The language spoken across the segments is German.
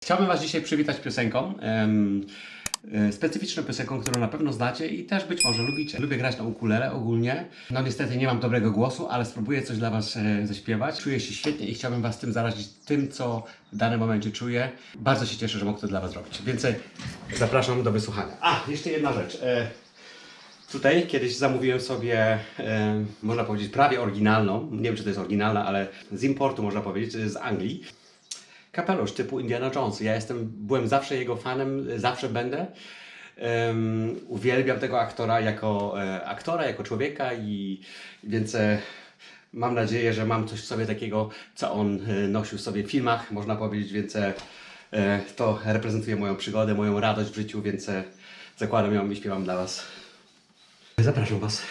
Chciałbym Was dzisiaj przywitać piosenką, specyficzną piosenką, którą na pewno znacie i też być może lubicie. Lubię grać na ukulele ogólnie. No niestety nie mam dobrego głosu, ale spróbuję coś dla Was zaśpiewać. Czuję się świetnie i chciałbym Was tym zarazić tym, co w danym momencie czuję. Bardzo się cieszę, że mogę to dla Was robić. Więc zapraszam do wysłuchania. A, jeszcze jedna rzecz. Tutaj kiedyś zamówiłem sobie, można powiedzieć, prawie oryginalną, nie wiem czy to jest oryginalna, ale z importu można powiedzieć, z Anglii. Kapelusz typu Indiana Jones. Byłem zawsze jego fanem, zawsze będę. Uwielbiam tego aktora, jako człowieka więc mam nadzieję, że mam coś w sobie takiego, co on nosił w sobie w filmach, można powiedzieć, więc to reprezentuje moją przygodę, moją radość w życiu, więc zakładam ją i śpiewam dla Was. Zapraszam Was.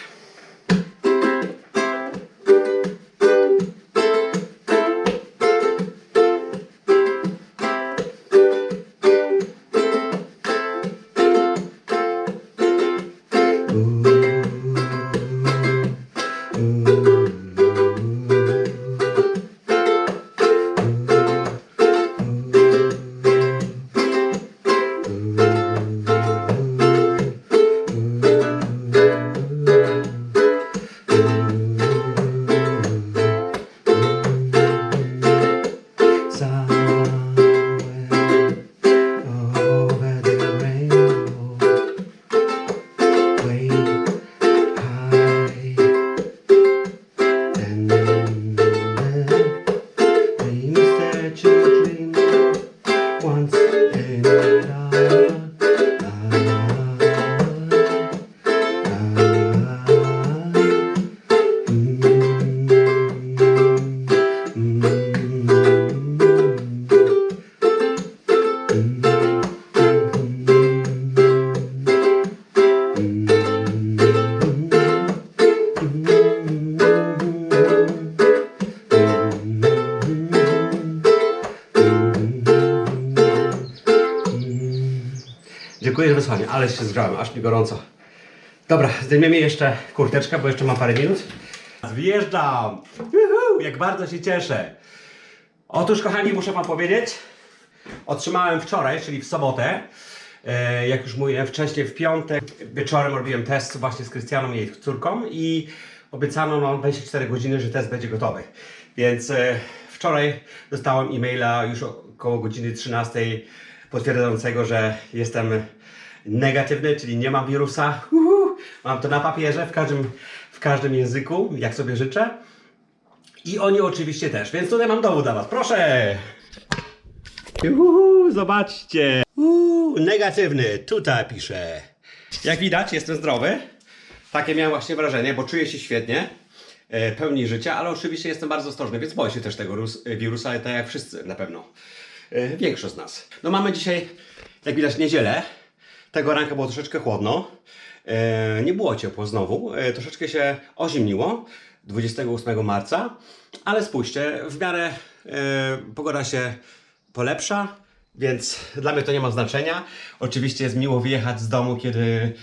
Dziękuję za wysłanie, ale się zgrzałem, aż mi gorąco. Dobra, zdejmiemy jeszcze kurteczkę, bo jeszcze mam parę minut. Zjeżdżam! Juhu, jak bardzo się cieszę. Otóż, kochani, muszę Wam powiedzieć, otrzymałem wczoraj, czyli w sobotę, jak już mówiłem wcześniej, w piątek wieczorem robiłem test właśnie z Krystianą i jej córką i obiecano nam 24 godziny, że test będzie gotowy. Więc wczoraj dostałem e-maila już około godziny 13 potwierdzającego, że jestem negatywny, czyli nie mam wirusa. Mam to na papierze, w każdym języku, jak sobie życzę. I oni oczywiście też, więc tutaj mam dowód dla Was. Proszę! Zobaczcie! Negatywny, tutaj piszę. Jak widać, jestem zdrowy. Takie miałem właśnie wrażenie, bo czuję się świetnie. Pełni życia, ale oczywiście jestem bardzo ostrożny, więc boję się też tego wirusa, ale tak jak wszyscy na pewno. Większość z nas. No mamy dzisiaj, jak widać, niedzielę. Tego ranka było troszeczkę chłodno. Nie było ciepło znowu. Troszeczkę się ozimniło 28 marca. Ale spójrzcie, w miarę pogoda się polepsza, więc dla mnie to nie ma znaczenia. Oczywiście jest miło wyjechać z domu, kiedy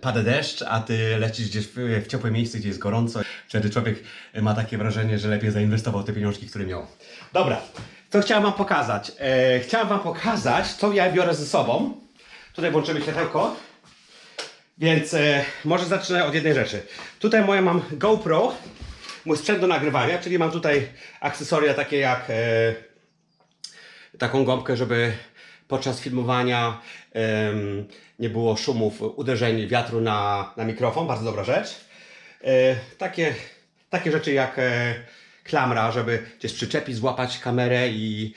pada deszcz, a Ty lecisz gdzieś w ciepłe miejsce, gdzie jest gorąco. Wtedy człowiek ma takie wrażenie, że lepiej zainwestował te pieniążki, które miał. Dobra. Co chciałem Wam pokazać? Chciałem Wam pokazać, co ja biorę ze sobą. Tutaj włączymy światełko. Więc może zacznę od jednej rzeczy. Tutaj mam GoPro, mój sprzęt do nagrywania, czyli mam tutaj akcesoria takie jak taką gąbkę, żeby podczas filmowania nie było szumów, uderzeń wiatru na mikrofon. Bardzo dobra rzecz. Takie rzeczy jak klamra, żeby gdzieś przyczepić, złapać kamerę i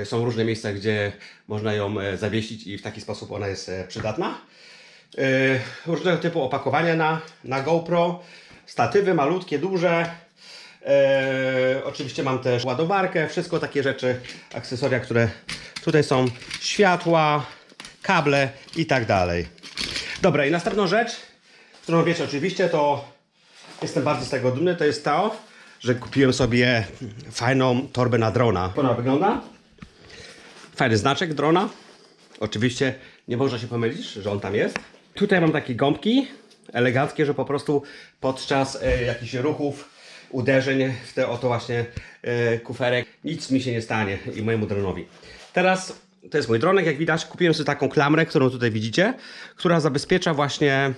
są różne miejsca, gdzie można ją zawiesić i w taki sposób ona jest przydatna. Różnego typu opakowania na GoPro, statywy malutkie, duże. Oczywiście mam też ładowarkę, wszystko takie rzeczy, akcesoria, które tutaj są, światła, kable i tak dalej. Dobra, i następną rzecz, którą wiecie oczywiście, to jestem bardzo z tego dumny, to jest to, że kupiłem sobie fajną torbę na drona. Jak ona wygląda? Fajny znaczek drona. Oczywiście nie można się pomylić, że on tam jest. Tutaj mam takie gąbki eleganckie, że po prostu podczas jakichś ruchów uderzeń w te oto właśnie kuferek. Nic mi się nie stanie i mojemu dronowi. Teraz to jest mój dronek, jak widać. Kupiłem sobie taką klamrę, którą tutaj widzicie, która zabezpiecza właśnie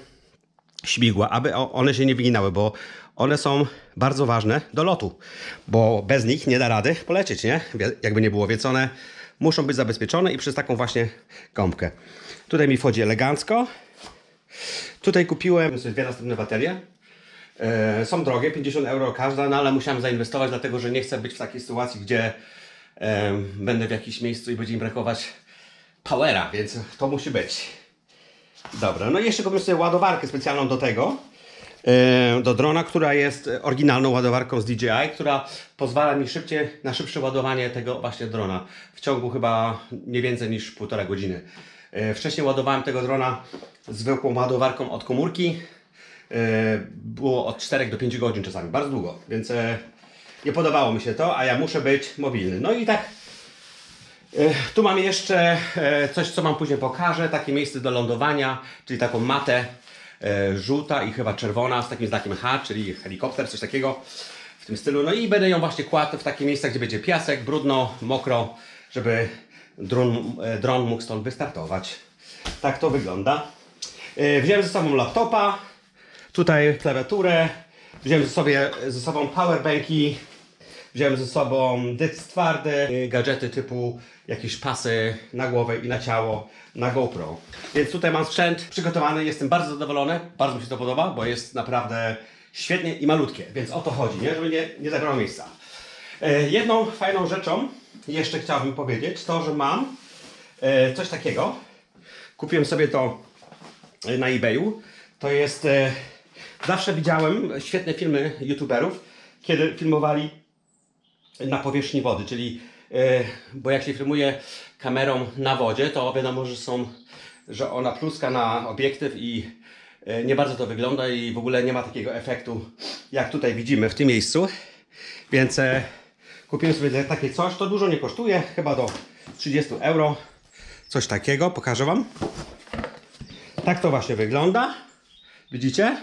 śmigła, aby one się nie wyginały, bo one są bardzo ważne do lotu, bo bez nich nie da rady polecieć, nie? Jakby nie było, więc one muszą być zabezpieczone i przez taką właśnie gąbkę. Tutaj mi wchodzi elegancko. Tutaj kupiłem sobie 2 następne baterie. Są drogie, 50 euro każda, no ale musiałem zainwestować, dlatego że nie chcę być w takiej sytuacji, gdzie będę w jakimś miejscu i będzie mi brakować powera, więc to musi być. Dobra, no i jeszcze kupiłem sobie ładowarkę specjalną do tego, do drona, która jest oryginalną ładowarką z DJI, która pozwala mi na szybsze ładowanie tego właśnie drona w ciągu chyba nie więcej niż 1,5 godziny. Wcześniej ładowałem tego drona zwykłą ładowarką od komórki. Było od 4 do 5 godzin czasami, bardzo długo, więc nie podobało mi się to, a ja muszę być mobilny. No i tak, tu mam jeszcze coś, co wam później pokażę, takie miejsce do lądowania, czyli taką matę żółta i chyba czerwona z takim znakiem H, czyli helikopter, coś takiego w tym stylu. No i będę ją właśnie kładł w takie miejsca, gdzie będzie piasek, brudno, mokro, żeby dron mógł stąd wystartować. Tak to wygląda. Wziąłem ze sobą laptopa, tutaj klawiaturę, wziąłem ze sobą powerbanki, wziąłem ze sobą dysk twardy, gadżety typu jakieś pasy na głowę i na ciało, na GoPro. Więc tutaj mam sprzęt przygotowany, jestem bardzo zadowolony, bardzo mi się to podoba, bo jest naprawdę świetnie i malutkie, więc o to chodzi, nie? Żeby nie zabrało miejsca. Jedną fajną rzeczą jeszcze chciałbym powiedzieć, to że mam coś takiego. Kupiłem sobie to na eBayu. To jest... Zawsze widziałem świetne filmy youtuberów, kiedy filmowali na powierzchni wody, czyli bo jak się filmuje kamerą na wodzie, to wiadomo, że ona pluska na obiektyw i nie bardzo to wygląda i w ogóle nie ma takiego efektu, jak tutaj widzimy w tym miejscu. Więc kupiłem sobie takie coś, to dużo nie kosztuje, chyba do 30 euro, coś takiego, pokażę wam. Tak to właśnie wygląda, widzicie?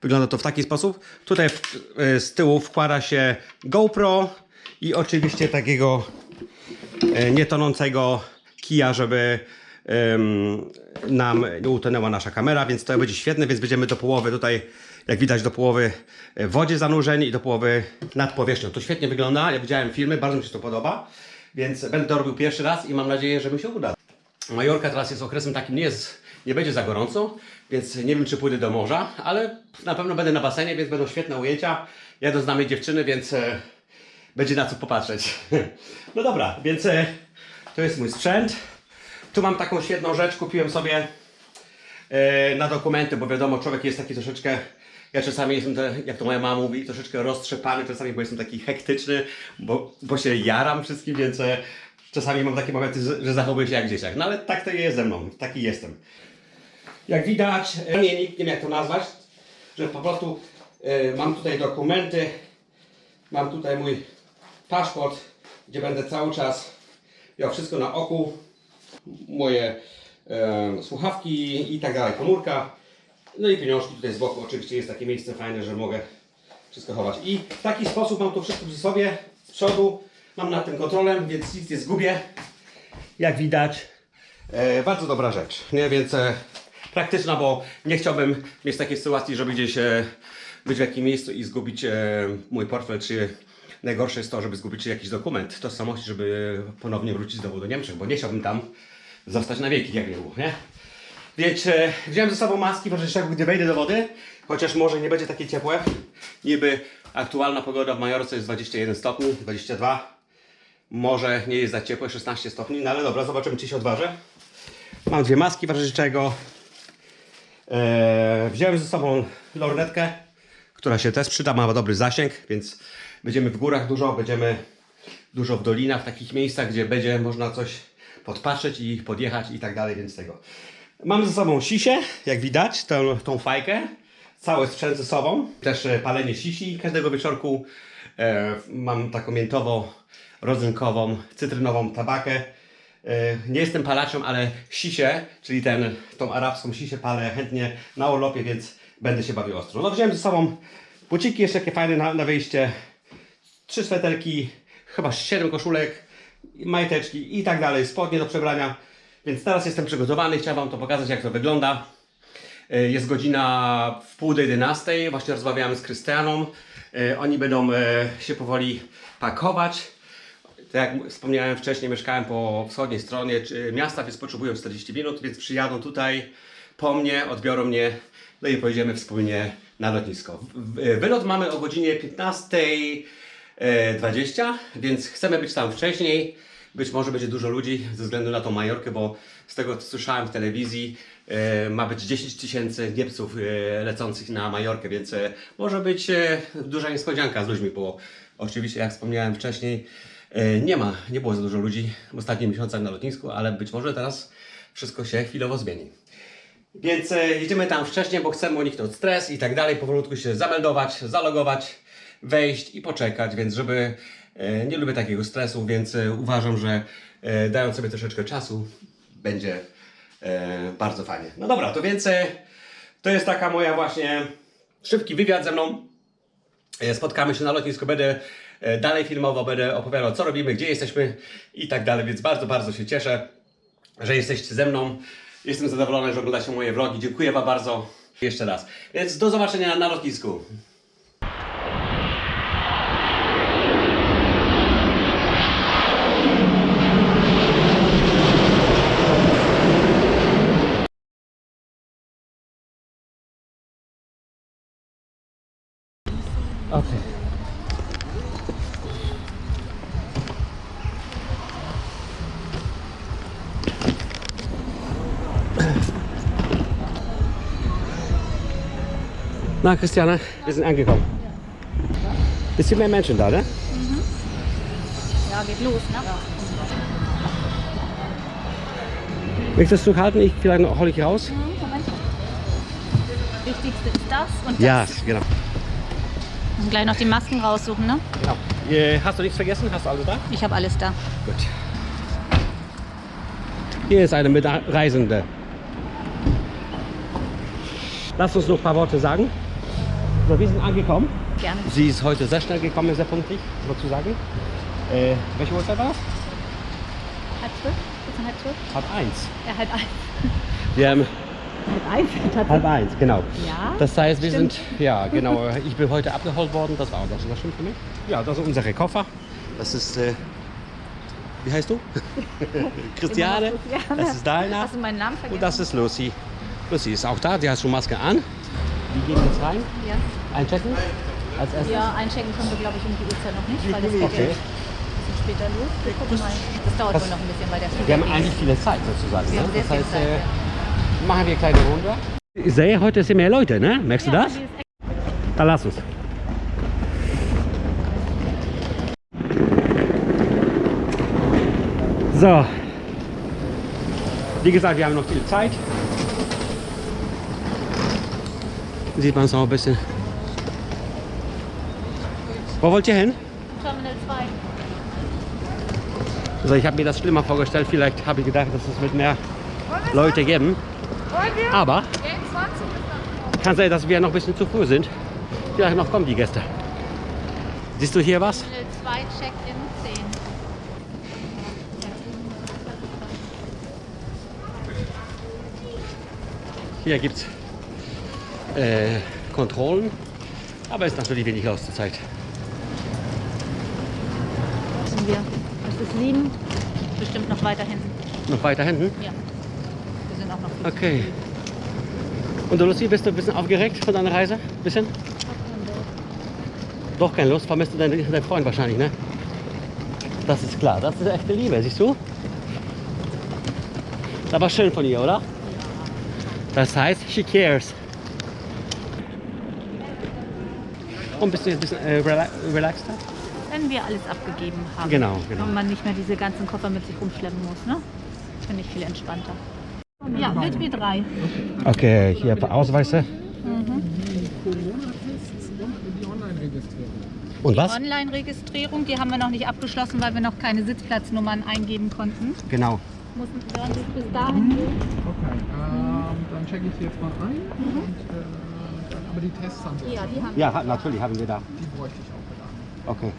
Wygląda to w taki sposób. Tutaj z tyłu wkłada się GoPro i oczywiście takiego nietonącego kija, żeby nam nie utonęła nasza kamera, więc to będzie świetne, więc będziemy do połowy tutaj, jak widać, do połowy w wodzie zanurzeni i do połowy nad powierzchnią. To świetnie wygląda, ja widziałem filmy, bardzo mi się to podoba, więc będę to robił pierwszy raz i mam nadzieję, że mi się uda. Majorka teraz jest okresem takim, nie będzie za gorąco, więc nie wiem, czy pójdę do morza, ale na pewno będę na basenie, więc będą świetne ujęcia. Jadę z nami dziewczyny, więc będzie na co popatrzeć. No dobra, więc to jest mój sprzęt. Tu mam taką świetną rzecz, kupiłem sobie na dokumenty, bo wiadomo, człowiek jest taki troszeczkę, ja czasami jestem, jak to moja mama mówi, troszeczkę roztrzepany czasami, bo jestem taki hektyczny, bo się jaram wszystkim, więc czasami mam takie momenty, że zachowuję się jak dzieciak. No ale tak to jest ze mną, taki jestem. Jak widać, nie wiem jak to nazwać, że po prostu mam tutaj dokumenty, mam tutaj mój paszport, gdzie będę cały czas miał wszystko na oku, moje słuchawki i tak dalej, komórka, no i pieniążki tutaj z boku. Oczywiście jest takie miejsce fajne, że mogę wszystko chować. I w taki sposób mam to wszystko przy sobie, z przodu, mam na tym kontrolę, więc nic nie zgubię. Jak widać, bardzo dobra rzecz, nie? Więc praktyczna, bo nie chciałbym mieć takiej sytuacji, żeby gdzieś być w jakimś miejscu i zgubić mój portfel, czy najgorsze jest to, żeby zgubić jakiś dokument tożsamości, żeby ponownie wrócić znowu do Niemczech, bo nie chciałbym tam zostać na wieki, jak nie było, nie? Więc wziąłem ze sobą maski, gdy wejdę do wody, chociaż może nie będzie takie ciepłe. Niby aktualna pogoda w Majorce jest 21 stopni, 22. Może nie jest za ciepłe, 16 stopni, no ale dobra, zobaczymy, czy się odważę. Mam 2 maski w razie czego. Wziąłem ze sobą lornetkę, która się też przyda, ma dobry zasięg, więc będziemy w górach będziemy dużo w dolinach, w takich miejscach, gdzie będzie można coś podpatrzeć i podjechać i tak dalej, więc tego. Mam ze sobą sisię, jak widać, tą fajkę, cały sprzęt ze sobą, też palenie sisi każdego wieczorku. Mam taką miętowo-rodzynkową, cytrynową tabakę. Nie jestem palaczem, ale sisię, czyli tą arabską sisię palę chętnie na urlopie, więc będę się bawił ostro. No wziąłem ze sobą buciki jeszcze takie fajne na wyjście, 3 sweterki, chyba 7 koszulek, majteczki i tak dalej, spodnie do przebrania. Więc teraz jestem przygotowany, chciałem Wam to pokazać, jak to wygląda. Jest godzina w 10:30, właśnie rozmawiamy z Krystianą. Oni będą się powoli pakować. Tak jak wspomniałem wcześniej, mieszkałem po wschodniej stronie miasta, więc potrzebują 40 minut, więc przyjadą tutaj po mnie, odbiorą mnie, no i pojedziemy wspólnie na lotnisko. Wylot mamy o godzinie 15:20, więc chcemy być tam wcześniej. Być może będzie dużo ludzi ze względu na tą Majorkę, bo z tego co słyszałem w telewizji ma być 10 000 Niemców lecących na Majorkę, więc może być duża niespodzianka z ludźmi, bo oczywiście jak wspomniałem wcześniej nie było za dużo ludzi w ostatnich miesiącach na lotnisku, ale być może teraz wszystko się chwilowo zmieni. Więc jedziemy tam wcześniej, bo chcemy uniknąć stres i tak dalej, powolutku się zameldować, zalogować, wejść i poczekać, więc żeby nie lubię takiego stresu, więc uważam, że dając sobie troszeczkę czasu będzie bardzo fajnie. No dobra, to więc to jest taka moja właśnie szybki wywiad ze mną. Spotkamy się na lotnisku, będę dalej filmował, będę opowiadał co robimy, gdzie jesteśmy i tak dalej, więc bardzo, bardzo się cieszę, że jesteście ze mną. Jestem zadowolony, że oglądacie moje vlogi. Dziękuję Wam bardzo jeszcze raz. Więc do zobaczenia na lotnisku. Okay. Na, Christiane, wir sind angekommen. Bisschen mehr Menschen da, ne? Ja, geht los, ne? Möchtest du halten? Ich vielleicht hole ich raus. Moment. Wichtigste ist das und Ja, das. genau. Und gleich noch die Masken raussuchen, ne? Genau. Hast du nichts vergessen? Hast du alles da? Ich habe alles da. Gut. Hier ist eine Mitreisende. Lass uns noch ein paar Worte sagen. So, wir sind angekommen. Gerne. Sie ist heute sehr schnell gekommen, sehr pünktlich, sozusagen. Welche Uhrzeit war das? 11:30? Ist es 11:30? 12:30. Ja, 11:30. Wir haben 11:30 tatsächlich. 12:30, genau. Ja, Das heißt, wir stimmt. sind, ja genau, ich bin heute abgeholt worden, das war auch das stimmt für mich. Ja, das sind unsere Koffer. Das ist, wie heißt du? Christiane. Christiane. Das ist Dina. Hast du meinen Namen vergessen? Und das ist Lucy. Lucy ist auch da, die hat schon Maske an. Wir gehen jetzt rein, Ja. einchecken als erstes. Ja, einchecken können wir, glaube ich, um die Uhrzeit noch nicht, weil das geht Okay. ja ein bisschen später los. Wir gucken mal. Das dauert wohl noch ein bisschen, weil der Flug Wir haben geht. eigentlich viele Zeit sozusagen. Wir Ne? haben sehr Das viel heißt, Zeit, ja. machen wir eine kleine Runde. Ich sehe, heute sind mehr Leute, ne? Merkst du Ja, das? die ist Dann lass uns. So. Wie gesagt, wir haben noch viel Zeit. Sieht man es auch ein bisschen. Wo wollt ihr hin? Terminal 2. Also ich habe mir das schlimmer vorgestellt. Vielleicht habe ich gedacht, dass es wird mehr Leute geben. Aber kann sein, dass wir noch ein bisschen zu früh sind. Vielleicht noch kommen die Gäste. Siehst du hier was? Terminal 2, Check-in 10. Hier gibt es Kontrollen, aber es ist natürlich wenig los zur Zeit. Sind wir. Das ist 7. Bestimmt noch weiter hinten. Noch weiter hinten? Ja. Wir sind auch noch viel Okay. Und du, Lucy, bist du ein bisschen aufgeregt von deiner Reise? Bisschen? Doch keine Lust, vermisst du deinen Freund wahrscheinlich, ne? Das ist klar, das ist echte Liebe, siehst du? Das war schön von ihr, oder? Das heißt, she cares. Und bist du jetzt ein bisschen relaxter? Wenn wir alles abgegeben haben. Genau, genau. Und man nicht mehr diese ganzen Koffer mit sich rumschleppen muss, ne? Finde ich viel entspannter. Ja, mit W3. Okay, hier ein paar Ausweise. Und was? Online-Registrierung, die haben wir noch nicht abgeschlossen, weil wir noch keine Sitzplatznummern eingeben konnten. Genau. Sollen Sie es bis dahin gehen? Okay, dann checke ich jetzt mal ein. Und, dann, aber die Tests haben Sie Ja, die haben Ja, natürlich haben wir da. Die bräuchte ich auch wieder. Okay.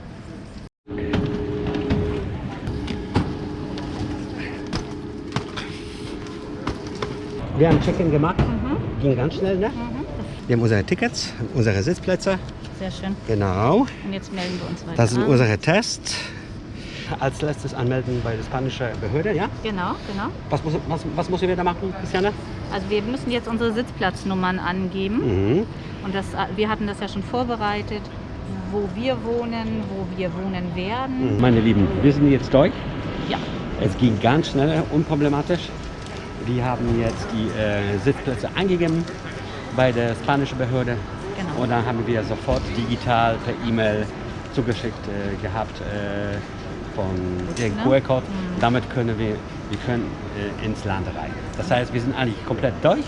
Wir haben Check-in gemacht. Ging ganz schnell, ne? Wir haben unsere Tickets, unsere Sitzplätze. Sehr schön. Genau. Und jetzt melden wir uns weiter Das sind an. unsere Tests. Als letztes anmelden bei der spanischen Behörde, ja? Genau, genau. Was müssen wir da machen, Christiane? Also wir müssen jetzt unsere Sitzplatznummern angeben. Mhm. Und wir hatten das ja schon vorbereitet, wo wir wohnen werden. Meine Lieben, wir sind jetzt durch. Ja. Es ging ganz schnell, unproblematisch. Wir haben jetzt die Sitzplätze eingegeben bei der spanischen Behörde. Genau. Und dann haben wir sofort digital per E-Mail zugeschickt gehabt von dem QR-Code. Damit können wir ins Land rein. Das heißt, wir sind eigentlich komplett durch.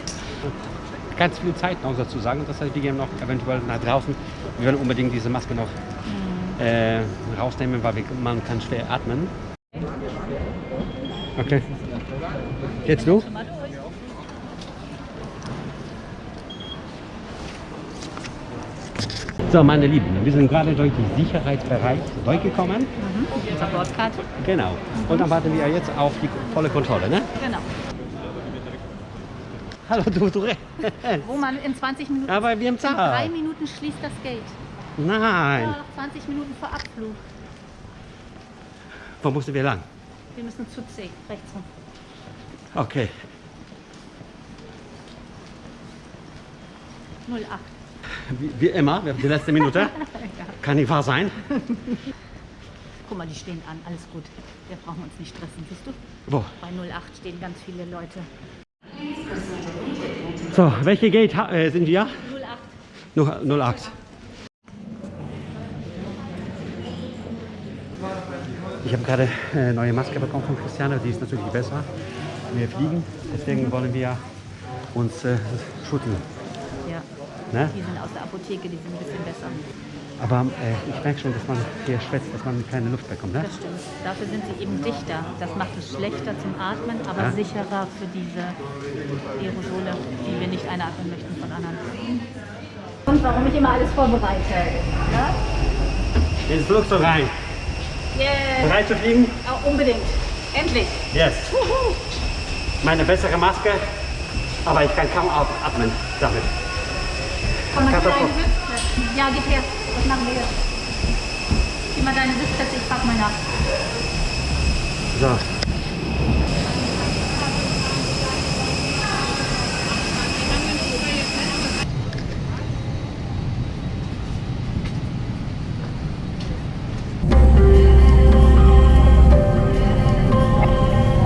Ganz viel Zeit noch sozusagen. Das heißt, wir gehen noch eventuell nach draußen. Wir werden unbedingt diese Maske noch rausnehmen, weil man kann schwer atmen. Okay. Jetzt du? So, meine Lieben, wir sind gerade durch den Sicherheitsbereich durchgekommen. Unsere Bordkarte. Genau. Und dann warten wir jetzt auf die volle Kontrolle, ne? Genau. Hallo, du. Wo man in 20 Minuten, Aber wir haben in 3 Zeit. Minuten schließt das Gate. Nein. Ja, noch 20 Minuten vor Abflug. Wo mussten wir lang? Wir müssen zu C, rechts rum. Okay. 08. Wie immer, die letzte Minute. Kann nicht wahr sein. Guck mal, die stehen an, alles gut. Wir brauchen uns nicht stressen, siehst du? Wo? Bei 08 stehen ganz viele Leute. So, welche Gate sind wir? 08. 08. Ich habe gerade eine neue Maske bekommen von Christiane, die ist natürlich besser. Wir fliegen, deswegen wollen wir uns schützen. Ja, Ne? die sind aus der Apotheke, die sind ein bisschen besser. Aber ich merke schon, dass man hier schwätzt, dass man keine Luft bekommt. Ne? Das stimmt. Dafür sind sie eben dichter. Das macht es schlechter zum Atmen, aber Ja. sicherer für diese Aerosole, die wir nicht einatmen möchten von anderen. Und warum ich immer alles vorbereite. Ja? Ins Flugzeug rein. Yeah. Bereit zu fliegen? Oh, unbedingt. Endlich. Yes. Meine bessere Maske, aber ich kann kaum atmen damit. Komm mal Katastrophe. deine Sitzplätze. Ja, gib her. Was machen wir jetzt? Gib mal deine Sitzplätze, ich frag mal nach. So.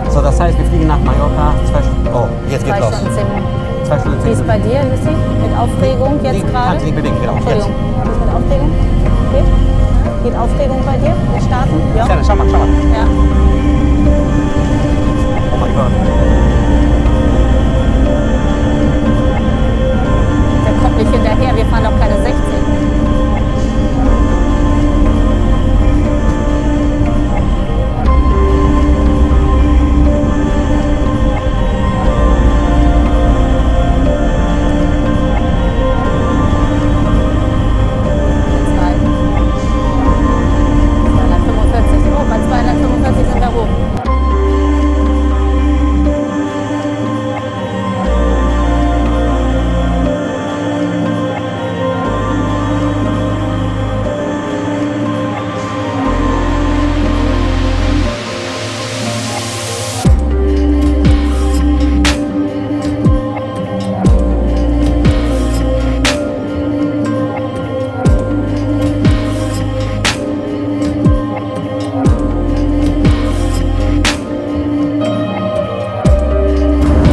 So, das heißt, wir fliegen nach Mallorca. Oh, jetzt geht's los. 2 Stunden 10 Wie ist bei dir, Lucy? Mit Aufregung jetzt gerade? Kannst du nicht bewegen, genau. Entschuldigung, wie ist mit Aufregung? Geht? Geht Aufregung bei dir? Wir starten? Ja? Jetzt. Schau mal. Ja. Oh mein Gott. Der kommt nicht hinterher, wir fahren doch keine 60. Bei 245 sind wir hoch.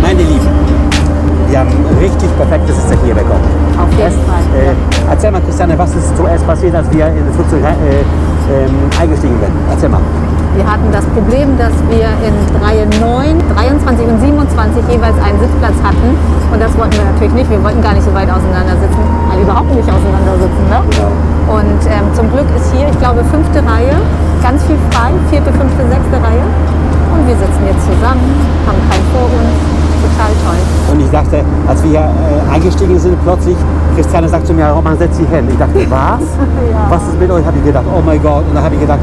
Meine Lieben, wir haben richtig perfektes Sitzen hier bekommen. Auf jeden Fall. Erzähl mal, Christiane, was ist zuerst passiert, als wir in das Flugzeug eingestiegen sind? Erzähl mal. Wir hatten das Problem, dass wir in Reihe 9, 23 und 27 jeweils einen Sitzplatz hatten. Und das wollten wir natürlich nicht. Wir wollten gar nicht so weit auseinander sitzen. Also überhaupt nicht auseinander sitzen. Ne? Und zum Glück ist hier, ich glaube, 5. Reihe, ganz viel frei. 4., 5., 6. Reihe. Und wir sitzen jetzt zusammen, haben keinen vor uns. Total toll. Und ich dachte, als wir hier eingestiegen sind, plötzlich, Christiane sagt zu mir, Roman, setz dich hin. Ich dachte, was? Was ist mit euch? Habe ich gedacht, oh mein Gott. Und dann habe ich gedacht,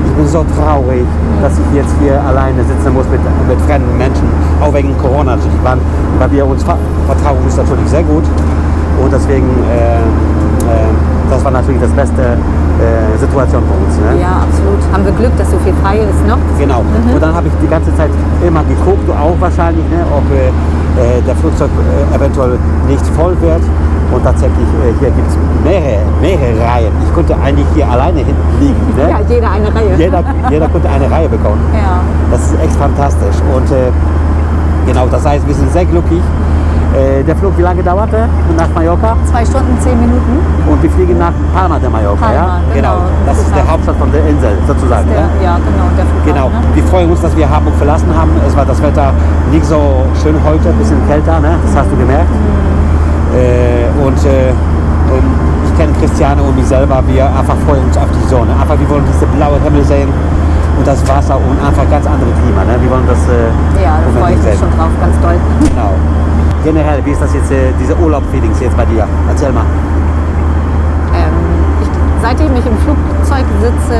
ich bin so traurig, dass ich jetzt hier alleine sitzen muss mit fremden Menschen. auch wegen Corona natürlich waren, weil wir uns vertrauen uns natürlich sehr gut und deswegen das war natürlich das beste Situation für uns. Ne? Ja, absolut. Haben wir Glück, dass so viel frei ist, ne? Genau. Und dann habe ich die ganze Zeit immer geguckt, du auch wahrscheinlich, ne, ob der Flugzeug eventuell nicht voll wird. Und tatsächlich, hier gibt es mehrere Reihen. Ich konnte eigentlich hier alleine hinten liegen. Ne? Ja, jeder eine Reihe. Jeder konnte eine Reihe bekommen. Ja. Das ist echt fantastisch. Und genau, das heißt, wir sind sehr glücklich. Der Flug, wie lange dauerte? Nach Mallorca? 2 Stunden, 10 Minuten. Und wir fliegen nach Palma de Mallorca, Palma, ja? genau. Das ist der Hauptstadt von der Insel, sozusagen. Der, Ne? ja, genau, der Flughafen. Genau. Ne? Wir freuen uns, dass wir Hamburg verlassen haben. Es war das Wetter nicht so schön heute, ein bisschen kälter, ne? Das hast du gemerkt. Ich kenne Christiane und mich selber, wir einfach freuen uns auf die Sonne. Einfach, wir wollen diese blaue Himmel sehen und das Wasser und einfach ganz andere Klima. Ne? Wir wollen das Ja, da freue ich mich schon drauf, ganz doll. Genau. Generell, wie ist das jetzt, diese Urlaub-Feelings jetzt bei dir? Erzähl mal. Seitdem ich im Flugzeug sitze,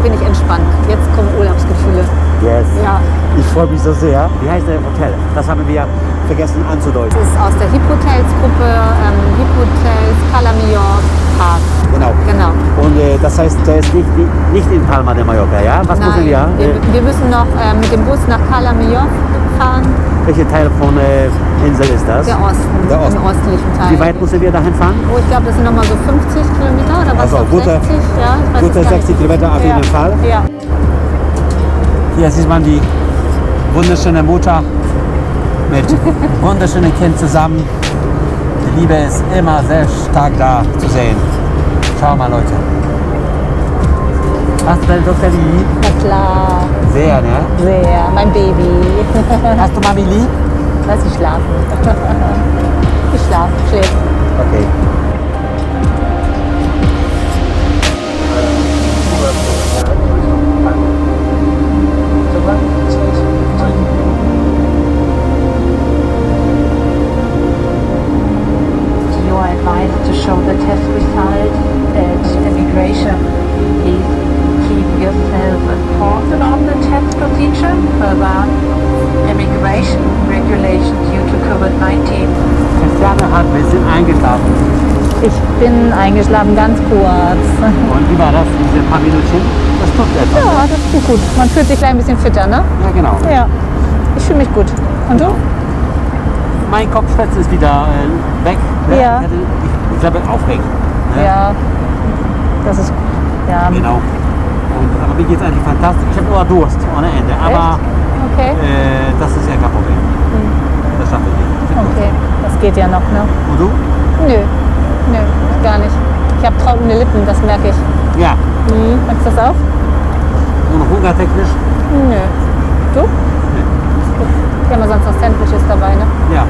bin ich entspannt. Jetzt kommen Urlaubsgefühle. Yes. Ja. Ich freue mich so sehr. Wie heißt der Hotel? Das haben wir vergessen anzudeuten. Das ist aus der Hip Hotels Gruppe, Hip Hotels, Cala Major Park. Genau. Und das heißt, der ist nicht in Palma de Mallorca, ja? Was müssen wir? Wir müssen noch mit dem Bus nach Cala Major fahren. Welcher Teil von Insel ist das? Der Osten, Der Osten. im östlichen Teil. Wie weit müssen wir dahin fahren? Oh, ich glaube, das sind nochmal so 50 Kilometer oder was? Also noch? gute- 60, ja, ich weiß gute es gar nicht. 60 Kilometer auf jeden Fall. Ja. Hier sieht man die wunderschöne Mutter mit wunderschönen Kind zusammen. Die Liebe ist immer sehr stark da zu sehen. Schau mal, Leute. Hast du deine Tochter lieb? Na klar, Sehr, ne? sehr. Mein Baby. Hast du Mami lieb? Lass sie schlafen. Ich schlafe, schläft. Okay. You are advised to show the test result at immigration. Please keep yourself informed on the test procedure. Further, immigration regulations due to COVID-19. Christiane hat ein bisschen eingeschlafen. Ich bin eingeschlafen, ganz kurz. Und wie war das, diese paar Minuten? Das tut etwas. Ja, das tut gut. Man fühlt sich gleich ein bisschen fitter, ne? Ja, genau. Ja. Ich fühle mich gut. Und du? Mein Kopfschmerz ist wieder weg. Ne? Ja. Ich glaube, aufregend. Ne? Ja. Das ist. Ja. Genau. Aber mir geht es eigentlich fantastisch. Ich habe nur Durst ohne Ende. Aber Okay. das ist ja kein Problem. Das schaffe ich. Okay. Das geht ja noch, ne? Und du? Nö. Nö, gar nicht. Ich habe trockene Lippen, das merke ich. Ja. Merkst du das auch? Und hungertechnisch? Nö. Du? Ich habe mal sonst noch Sandwiches dabei, ne? Ja.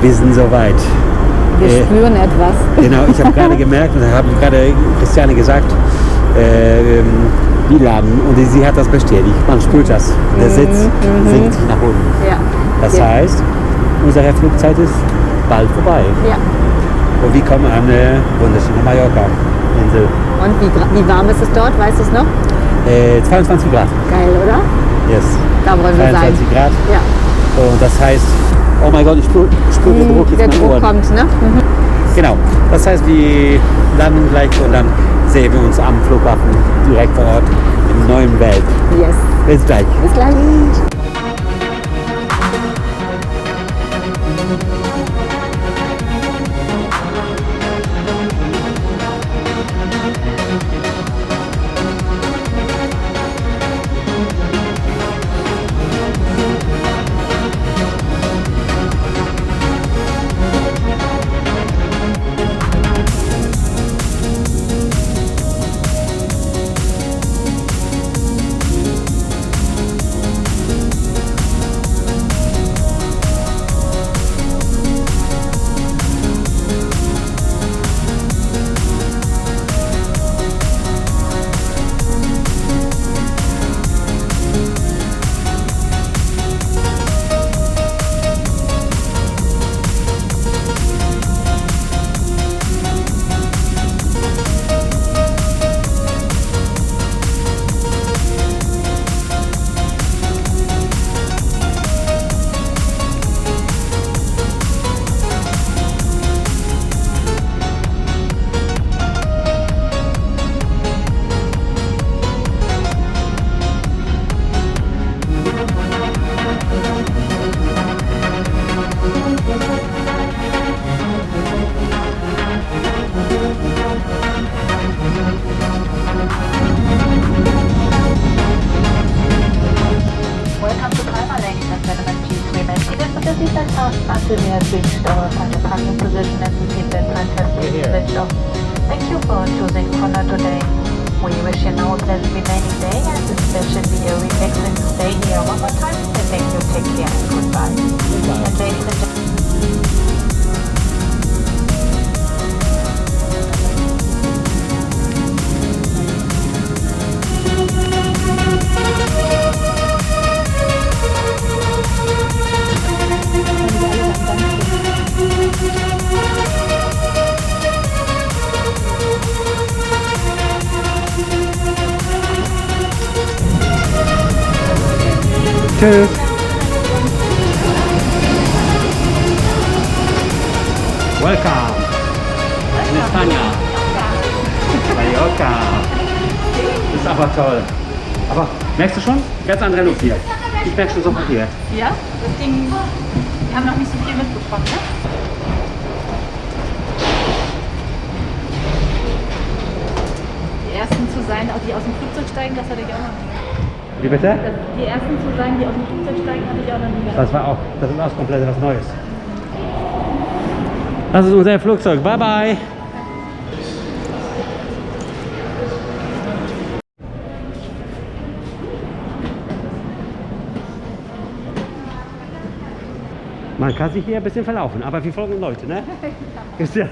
Wir sind soweit. Wir spüren etwas. Genau, ich habe gerade gemerkt, und da habe ich gerade Christiane gesagt, die laden und sie hat das bestätigt. Man spürt das. Der Sitz sinkt sich nach unten. Ja. Das Ja. heißt, unsere Flugzeit ist bald vorbei. Ja. Und wir kommen an eine wunderschöne Mallorca-Insel. Und wie warm ist es dort? Weißt du es noch? 22 Grad. Geil, oder? Yes. Da wollen wir sein. 22 Grad. Ja. Und das heißt, oh mein Gott, ich spüre den Druck jetzt Der in den Druck Ohren. kommt, ne? Genau. Das heißt, wir landen gleich und dann sehen wir uns am Flughafen direkt vor Ort in der neuen Welt. Yes. Bis gleich. Bis gleich. Fasten your seatbelt and the parking position and the seatbelt sign has been switched off. Thank you for choosing Honda today. We wish you now a pleasant remaining day and especially a relaxing stay here one more time. And thank you, take care and goodbye. And ladies and gentlemen. Tschüss. Welcome. In España. Mallorca. Das ist aber toll. Aber merkst du schon? Ganz andere Luft hier. Ich merke schon sofort hier. Ja, das Ding, wir haben noch nicht so viel mitbekommen, ne? Die Ersten zu sein, auch die aus dem Flugzeug steigen, das hatte ich auch noch nie. Wie bitte? Die Ersten zu sein, die aus dem Flugzeug steigen, hatte ich auch noch nie gehabt. Das ist auch komplett was Neues. Das ist unser Flugzeug. Bye bye. Man kann sich hier ein bisschen verlaufen, aber wir folgen Leute, ne? Ist ja.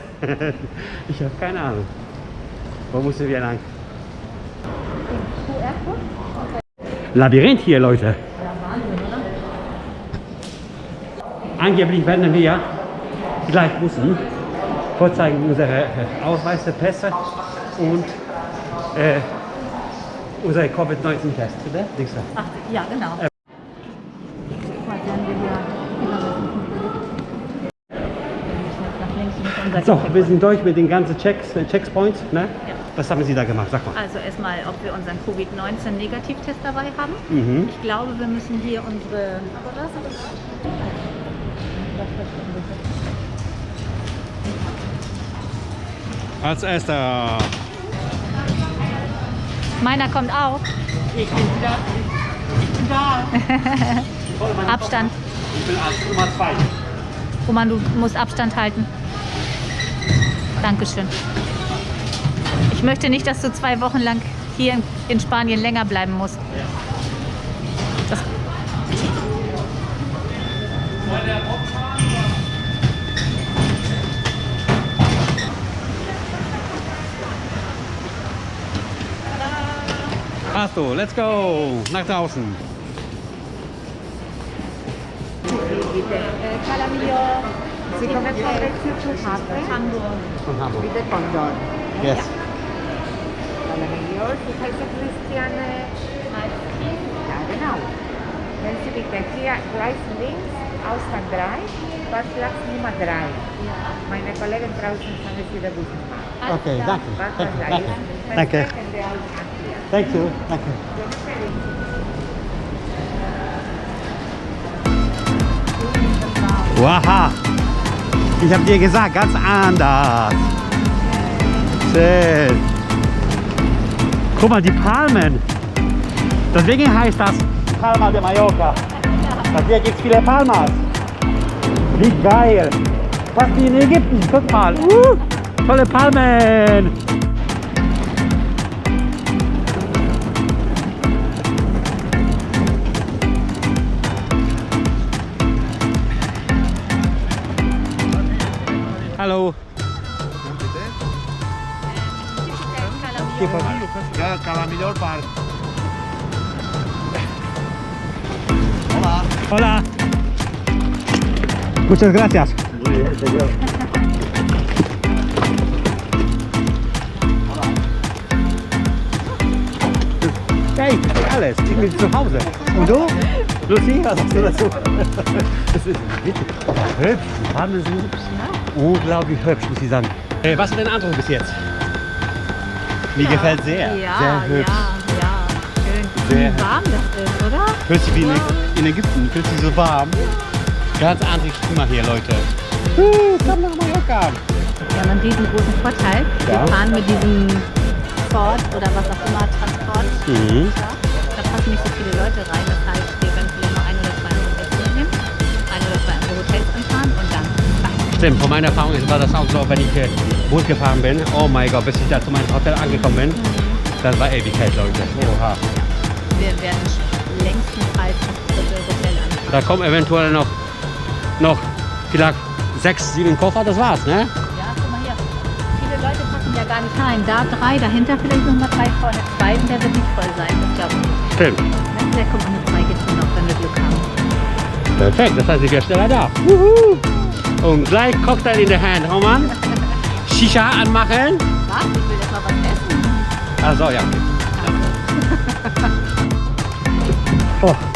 Ich habe keine Ahnung. Wo müssen wir lang? Labyrinth hier, Leute. Ja, Wahnsinn, oder? Angeblich werden wir gleich müssen vorzeigen unsere Ausweise, Pässe und unser Covid-19-Test. Ach, ja, genau. Mal sehen, wie wir nach links mit unser So, wir sind durch mit den ganzen Checkpoints. Ne? Ja. Was haben Sie da gemacht? Sag mal. Also erstmal, ob wir unseren Covid-19-Negativtest dabei haben. Mhm. Ich glaube, wir müssen hier unsere... Als erster. Meiner kommt auch. Ich bin da. Abstand. Ich bin als Nummer 2. Roman, du musst Abstand halten. Dankeschön. Ich möchte nicht, dass du 2 Wochen lang hier in Spanien länger bleiben musst. Das Achtung, let's go. Nach draußen. Sie kommen von welchem Flughafen? Hamburg. Von Hamburg. Bitte Condor. Yes. Hola, Melior. Ich heiße Christiane. Ja, genau. Wenn Sie bitte hier gleich links, Ausgang 3, Parkplatz Nummer 3. Meine Kollegen draußen sagen Sie den Bus machen. Okay, danke. Parkplatz 3 Danke. ist Danke. entsprechend der Ausgang hier. Thank you. Danke. Waha! Ich habe dir gesagt, ganz anders. Schön. Guck mal, die Palmen. Deswegen heißt das Palma de Mallorca. Weil hier gibt es viele Palmas. Wie geil. Was wie in Ägypten. Guck mal. Tolle Palmen. Hallo. Ya, Calamillor Park. Hola. Muchas gracias. Hey, alles. Ich bin zu Hause. Und du? Lucy, was sagst du dazu? Das ist witzig. Hübsch. Die Farben sind unglaublich hübsch, muss ich sagen. Was ist dein Eindruck bis jetzt? Mir gefällt sehr. Ja, Sehr hübsch. ja. Schön. Sehr Wie warm das ist, oder? Fühlt sich wie in Ägypten, fühlt sich so warm. Ganz anderes Klima hier, Leute. Komm nach Mallorca. Wir haben einen riesengroßen Vorteil. Ja. Wir fahren mit diesem Ford oder was auch immer, Transport. Mhm. Ja, da passen nicht so viele Leute rein. Das heißt, wir werden vielleicht nur 1 oder 2 Hotels nehmen. 1 oder 2 andere Hotels angucken. stimmt. Von meiner Erfahrung war das auch so, wenn ich Bus gefahren bin. Oh mein Gott, bis ich da zu meinem Hotel angekommen bin. Das war Ewigkeit, Leute. Oha. Wir werden längstenfalls das dritte Hotel anfangen. Da kommen eventuell noch vielleicht 6, 7 Koffer, das war's, ne? Ja, guck mal hier. Viele Leute passen ja gar nicht rein. Da 3, dahinter vielleicht noch mal 3 vorne. 2, der wird nicht voll sein, das glaube ich nicht. Stimmt. Der kommt eine 2 geht schon noch, wenn wir Glück haben. Perfekt, das heißt, ich wäre schneller da. Juhu. Und gleich Cocktail in der Hand, Roman. Shisha anmachen. Was? Ich will jetzt mal was essen. Ach so, ja. Oh.